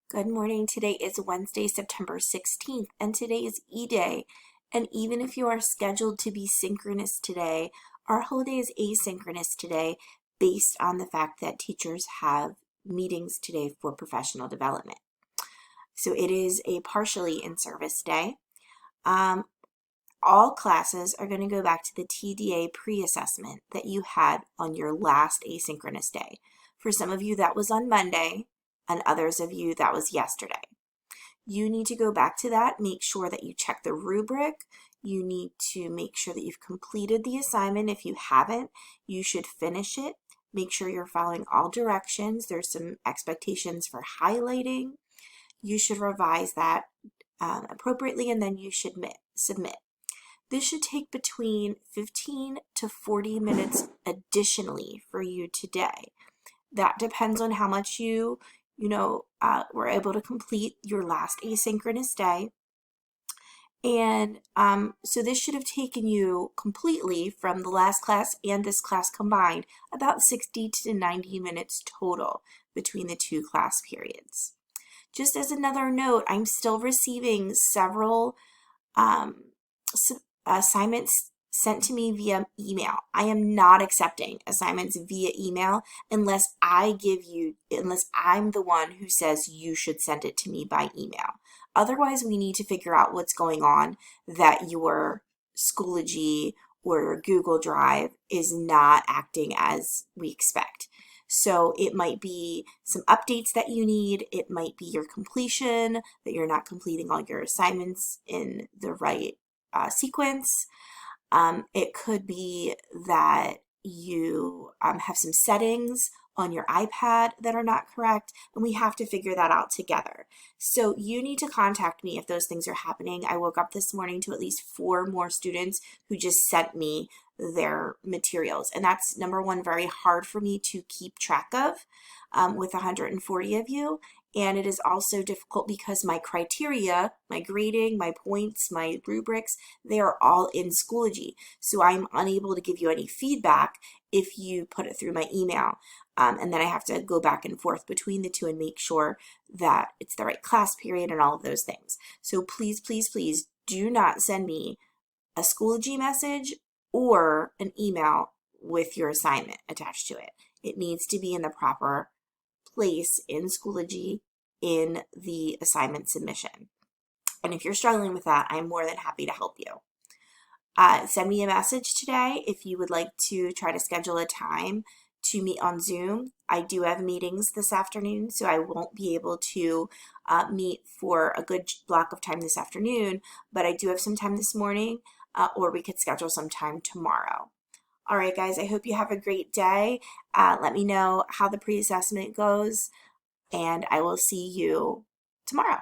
Good morning. Today is Wednesday, September 16th, and today is E-Day. And even if you are scheduled to be synchronous today, our holiday is asynchronous today based on the fact that teachers have meetings today for professional development. So it is a partially in-service day. All classes are going to go back to the TDA pre-assessment that you had on your last asynchronous day. For some of you, that was on Monday, and others of you, that was yesterday. You need to go back to that, make sure that you check the rubric. You need to make sure that you've completed the assignment. If you haven't, you should finish it. Make sure you're following all directions. There's some expectations for highlighting. You should revise that appropriately, and then you should submit. This should take between 15 to 40 minutes additionally for you today. That depends on how much you were able to complete your last asynchronous day. And so this should have taken you completely from the last class and this class combined about 60 to 90 minutes total between the two class periods. Just as another note, I'm still receiving several assignments sent to me via email. I am not accepting assignments via email unless I'm the one who says you should send it to me by email. Otherwise, we need to figure out what's going on that your Schoology or Google Drive is not acting as we expect. So it might be some updates that you need. It might be your completion, that you're not completing all your assignments in the right sequence. It could be that you have some settings on your iPad that are not correct, and we have to figure that out together. So you need to contact me if those things are happening. I woke up this morning to at least 4 more students who just sent me their materials, and that's, number one, very hard for me to keep track of with 140 of you. And it is also difficult because my criteria, my grading, my points, my rubrics, they are all in Schoology. So I'm unable to give you any feedback if you put it through my email. And then I have to go back and forth between the two and make sure that it's the right class period and all of those things. So please, please, please do not send me a Schoology message or an email with your assignment attached to it. It needs to be in the proper place in Schoology in the assignment submission. And if you're struggling with that, I'm more than happy to help you. Send me a message today if you would like to try to schedule a time to meet on Zoom. I do have meetings this afternoon, so I won't be able to meet for a good block of time this afternoon, but I do have some time this morning, or we could schedule some time tomorrow. All right, guys, I hope you have a great day. Let me know how the pre-assessment goes, and I will see you tomorrow.